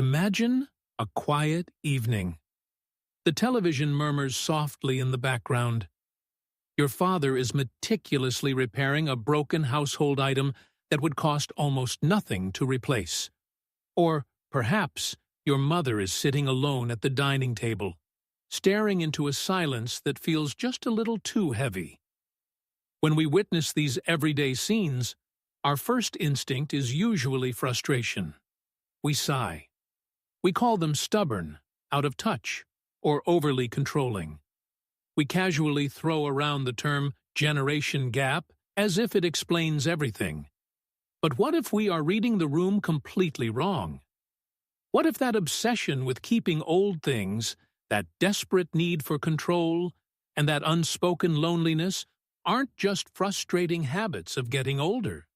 Imagine a quiet evening. The television murmurs softly in the background. Your father is meticulously repairing a broken household item that would cost almost nothing to replace. Or perhaps your mother is sitting alone at the dining table, staring into a silence that feels just a little too heavy. When we witness these everyday scenes, our first instinct is usually frustration. We sigh. We call them stubborn, out of touch, or overly controlling. We casually throw around the term generation gap as if it explains everything. But what if we are reading the room completely wrong? What if that obsession with keeping old things, that desperate need for control, and that unspoken loneliness aren't just frustrating habits of getting older?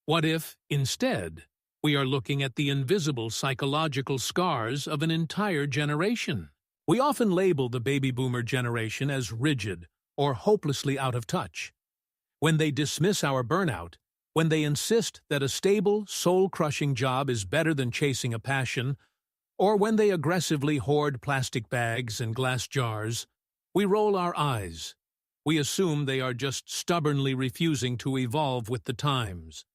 What if, instead, we are looking at the invisible psychological scars of an entire generation? We often label the baby boomer generation as rigid or hopelessly out of touch. When they dismiss our burnout, when they insist that a stable, soul-crushing job is better than chasing a passion, or when they aggressively hoard plastic bags and glass jars, we roll our eyes. We assume they are just stubbornly refusing to evolve with the times.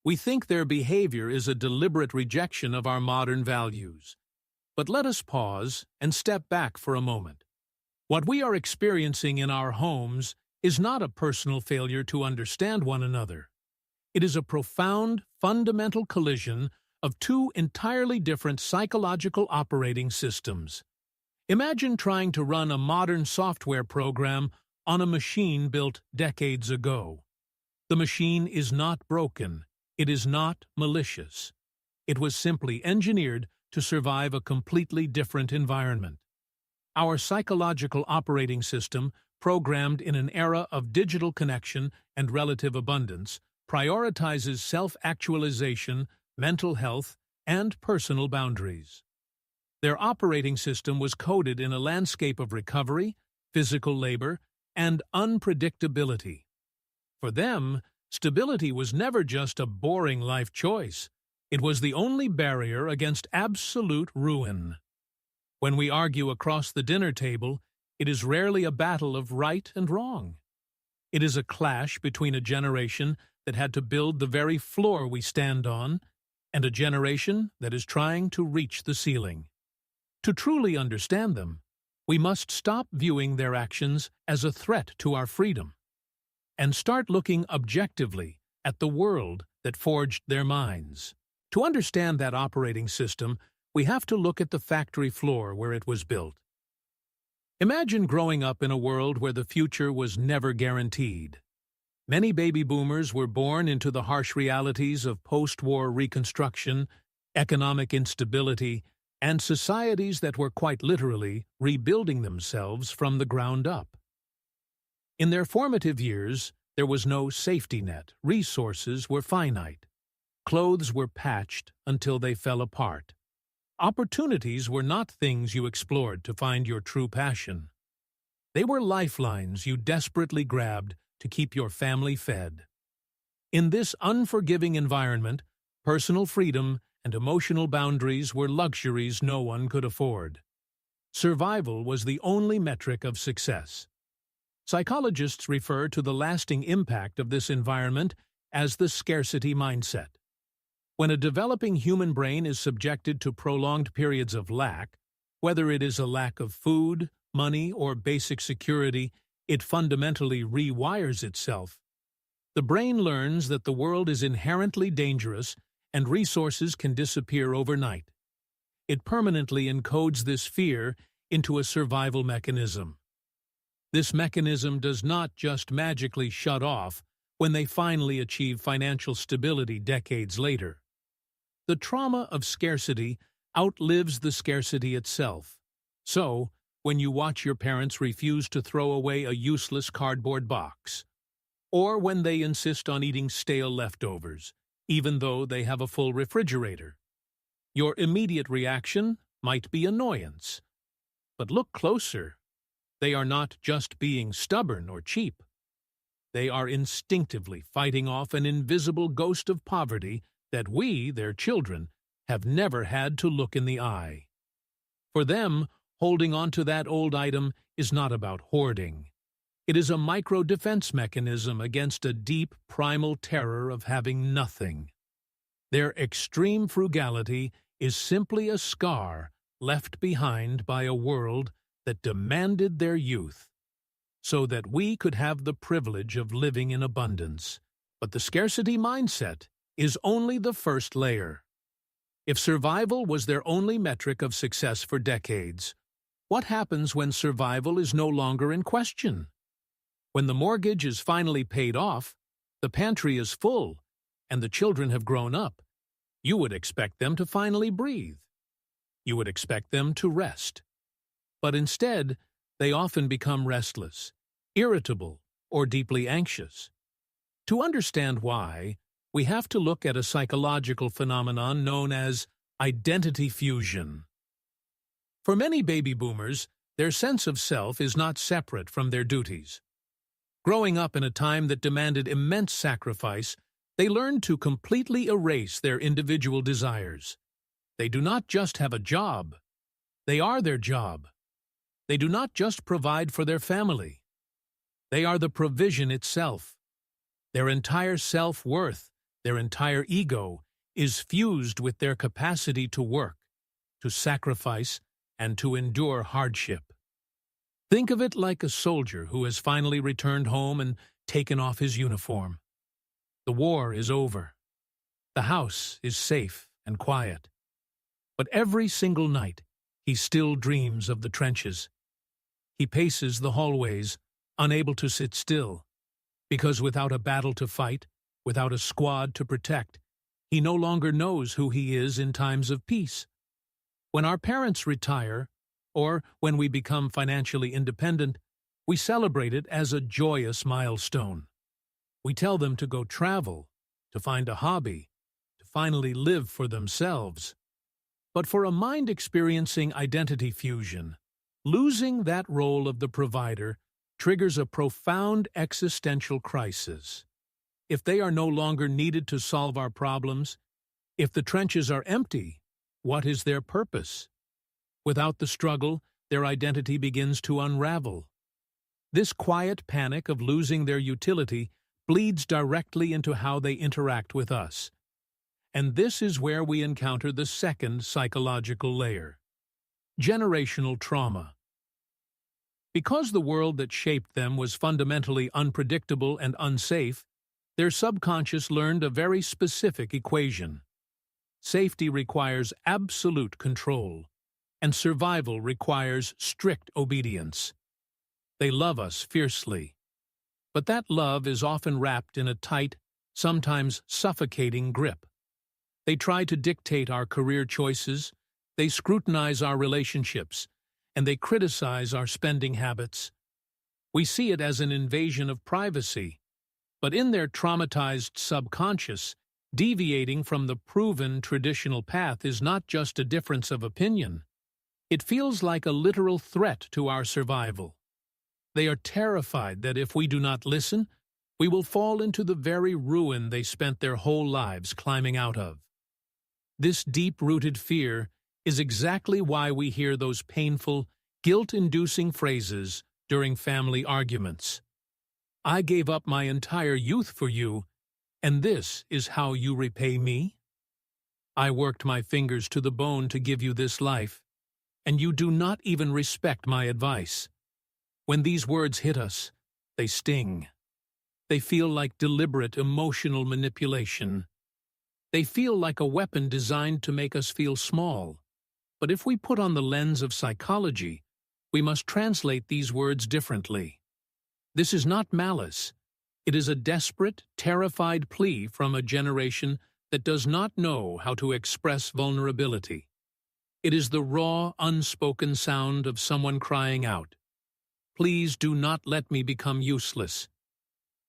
We think their behavior is a deliberate rejection of our modern values. But let us pause and step back for a moment. What we are experiencing in our homes is not a personal failure to understand one another. It is a profound, fundamental collision of two entirely different psychological operating systems. Imagine trying to run a modern software program on a machine built decades ago. The machine is not broken. It is not malicious. It was simply engineered to survive a completely different environment. Our psychological operating system, programmed in an era of digital connection and relative abundance, prioritizes self-actualization, mental health, and personal boundaries. Their operating system was coded in a landscape of recovery, physical labor, and unpredictability. For them, stability was never just a boring life choice. It was the only barrier against absolute ruin. When we argue across the dinner table, it is rarely a battle of right and wrong. It is a clash between a generation that had to build the very floor we stand on and a generation that is trying to reach the ceiling. To truly understand them, we must stop viewing their actions as a threat to our freedom and start looking objectively at the world that forged their minds. To understand that operating system, we have to look at the factory floor where it was built. Imagine growing up in a world where the future was never guaranteed. Many baby boomers were born into the harsh realities of post-war reconstruction, economic instability, and societies that were quite literally rebuilding themselves from the ground up. In their formative years, there was no safety net, resources were finite. Clothes were patched until they fell apart. Opportunities were not things you explored to find your true passion. They were lifelines you desperately grabbed to keep your family fed. In this unforgiving environment, personal freedom and emotional boundaries were luxuries no one could afford. Survival was the only metric of success. Psychologists refer to the lasting impact of this environment as the scarcity mindset. When a developing human brain is subjected to prolonged periods of lack, whether it is a lack of food, money, or basic security, it fundamentally rewires itself. The brain learns that the world is inherently dangerous and resources can disappear overnight. It permanently encodes this fear into a survival mechanism. This mechanism does not just magically shut off when they finally achieve financial stability decades later. The trauma of scarcity outlives the scarcity itself. So, when you watch your parents refuse to throw away a useless cardboard box, or when they insist on eating stale leftovers, even though they have a full refrigerator, your immediate reaction might be annoyance. But look closer. They are not just being stubborn or cheap. They are instinctively fighting off an invisible ghost of poverty that we, their children, have never had to look in the eye. For them, holding on to that old item is not about hoarding. It is a micro-defense mechanism against a deep, primal terror of having nothing. Their extreme frugality is simply a scar left behind by a world that demanded their youth, so that we could have the privilege of living in abundance. But the scarcity mindset is only the first layer. If survival was their only metric of success for decades, what happens when survival is no longer in question? When the mortgage is finally paid off, the pantry is full, and the children have grown up, you would expect them to finally breathe. You would expect them to rest. But instead, they often become restless, irritable, or deeply anxious. To understand why, we have to look at a psychological phenomenon known as identity fusion. For many baby boomers, their sense of self is not separate from their duties. Growing up in a time that demanded immense sacrifice, they learned to completely erase their individual desires. They do not just have a job. They are their job. They do not just provide for their family. They are the provision itself. Their entire self-worth, their entire ego, is fused with their capacity to work, to sacrifice, and to endure hardship. Think of it like a soldier who has finally returned home and taken off his uniform. The war is over. The house is safe and quiet. But every single night, he still dreams of the trenches. He paces the hallways, unable to sit still, because without a battle to fight, without a squad to protect, he no longer knows who he is in times of peace. When our parents retire, or when we become financially independent, we celebrate it as a joyous milestone. We tell them to go travel, to find a hobby, to finally live for themselves. But for a mind experiencing identity fusion, losing that role of the provider triggers a profound existential crisis. If they are no longer needed to solve our problems, if the trenches are empty, what is their purpose? Without the struggle, their identity begins to unravel. This quiet panic of losing their utility bleeds directly into how they interact with us. And this is where we encounter the second psychological layer: generational trauma. Because the world that shaped them was fundamentally unpredictable and unsafe, their subconscious learned a very specific equation. Safety requires absolute control, and survival requires strict obedience. They love us fiercely, but that love is often wrapped in a tight, sometimes suffocating grip. They try to dictate our career choices, they scrutinize our relationships, and they criticize our spending habits. We see it as an invasion of privacy, but in their traumatized subconscious, deviating from the proven traditional path is not just a difference of opinion. It feels like a literal threat to our survival. They are terrified that if we do not listen, we will fall into the very ruin they spent their whole lives climbing out of. This deep-rooted fear is exactly why we hear those painful, guilt-inducing phrases during family arguments. I gave up my entire youth for you, and this is how you repay me? I worked my fingers to the bone to give you this life, and you do not even respect my advice. When these words hit us, they sting. They feel like deliberate emotional manipulation. They feel like a weapon designed to make us feel small. But if we put on the lens of psychology, we must translate these words differently. This is not malice. It is a desperate, terrified plea from a generation that does not know how to express vulnerability. It is the raw, unspoken sound of someone crying out, "Please do not let me become useless.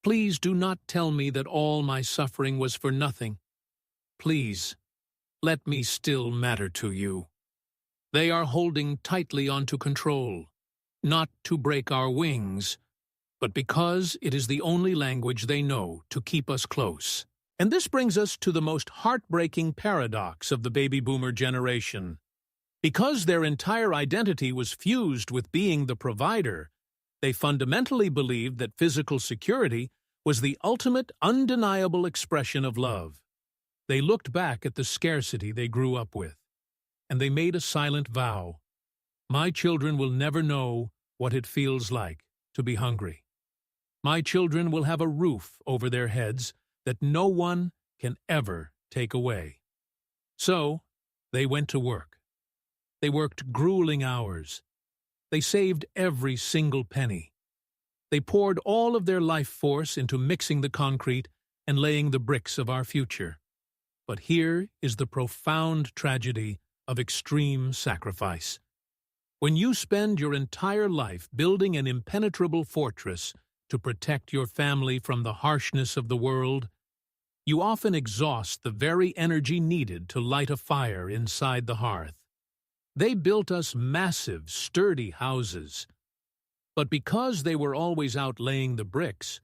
Please do not tell me that all my suffering was for nothing. Please, let me still matter to you." They are holding tightly onto control, not to break our wings, but because it is the only language they know to keep us close. And this brings us to the most heartbreaking paradox of the baby boomer generation. Because their entire identity was fused with being the provider, they fundamentally believed that physical security was the ultimate, undeniable expression of love. They looked back at the scarcity they grew up with, and they made a silent vow. My children will never know what it feels like to be hungry. My children will have a roof over their heads that no one can ever take away. So, they went to work. They worked grueling hours. They saved every single penny. They poured all of their life force into mixing the concrete and laying the bricks of our future. But here is the profound tragedy of extreme sacrifice. When you spend your entire life building an impenetrable fortress to protect your family from the harshness of the world, you often exhaust the very energy needed to light a fire inside the hearth. They built us massive, sturdy houses. But because they were always out laying the bricks,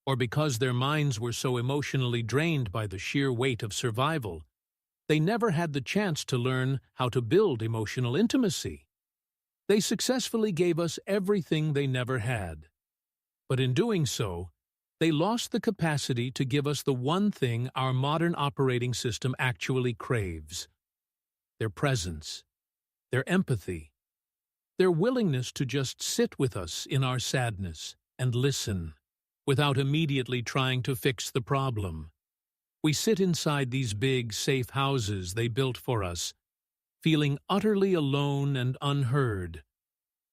or because their minds were so emotionally drained by the sheer weight of survival, they never had the chance to learn how to build emotional intimacy. They successfully gave us everything they never had. But in doing so, they lost the capacity to give us the one thing our modern operating system actually craves: their presence, their empathy, their willingness to just sit with us in our sadness and listen, without immediately trying to fix the problem. We sit inside these big, safe houses they built for us, feeling utterly alone and unheard,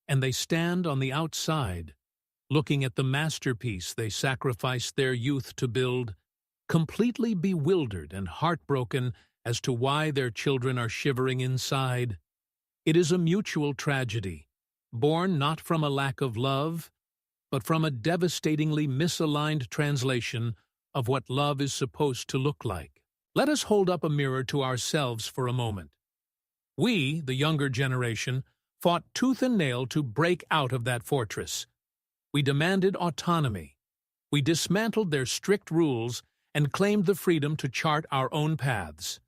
and they stand on the outside, looking at the masterpiece they sacrificed their youth to build, completely bewildered and heartbroken as to why their children are shivering inside. It is a mutual tragedy, born not from a lack of love, but from a devastatingly misaligned translation of what love is supposed to look like. Let us hold up a mirror to ourselves for a moment. We, the younger generation, fought tooth and nail to break out of that fortress. We demanded autonomy. We dismantled their strict rules and claimed the freedom to chart our own paths.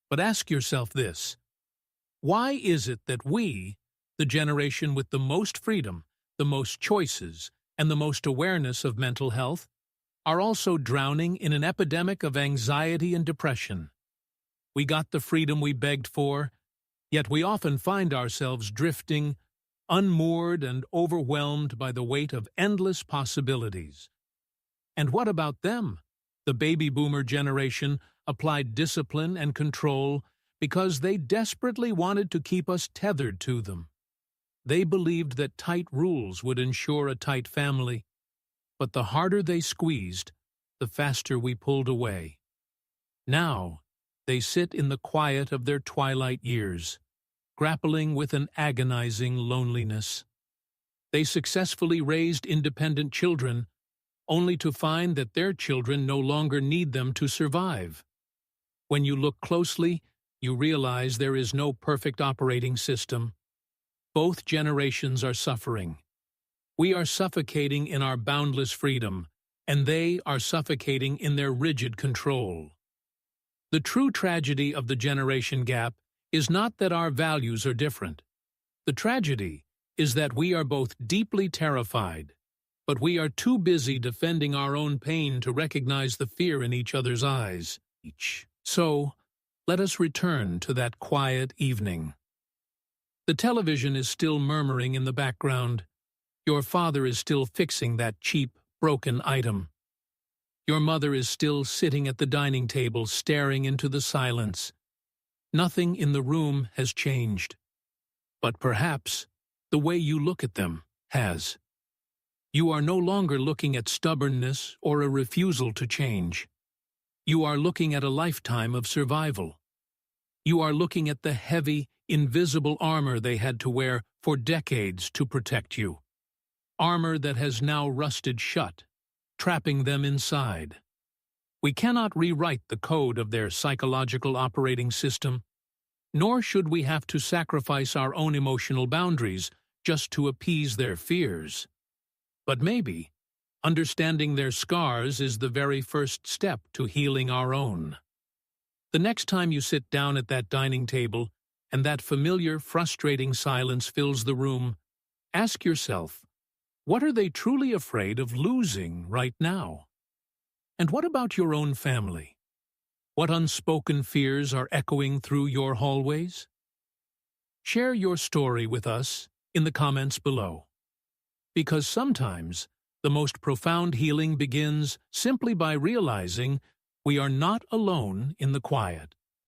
But ask yourself this: why is it that we, the generation with the most freedom, the most choices, and the most awareness of mental health, are also drowning in an epidemic of anxiety and depression? We got the freedom we begged for, yet we often find ourselves drifting, unmoored and overwhelmed by the weight of endless possibilities. And what about them? The baby boomer generation applied discipline and control because they desperately wanted to keep us tethered to them. They believed that tight rules would ensure a tight family, but the harder they squeezed, the faster we pulled away. Now, they sit in the quiet of their twilight years, grappling with an agonizing loneliness. They successfully raised independent children, only to find that their children no longer need them to survive. When you look closely, you realize there is no perfect operating system. Both generations are suffering. We are suffocating in our boundless freedom, and they are suffocating in their rigid control. The true tragedy of the generation gap is not that our values are different. The tragedy is that we are both deeply terrified, but we are too busy defending our own pain to recognize the fear in each other's eyes. So, let us return to that quiet evening. The television is still murmuring in the background. Your father is still fixing that cheap, broken item. Your mother is still sitting at the dining table staring into the silence. Nothing in the room has changed. But perhaps the way you look at them has. You are no longer looking at stubbornness or a refusal to change. You are looking at a lifetime of survival. You are looking at the heavy, invisible armor they had to wear for decades to protect you. Armor that has now rusted shut, trapping them inside. We cannot rewrite the code of their psychological operating system, nor should we have to sacrifice our own emotional boundaries just to appease their fears. But maybe, Understanding their scars is the very first step to healing our own. The next time you sit down at that dining table and that familiar, frustrating silence fills the room, ask yourself, what are they truly afraid of losing right now? And what about your own family? What unspoken fears are echoing through your hallways? Share your story with us in the comments below. Because sometimes the most profound healing begins simply by realizing we are not alone in the quiet.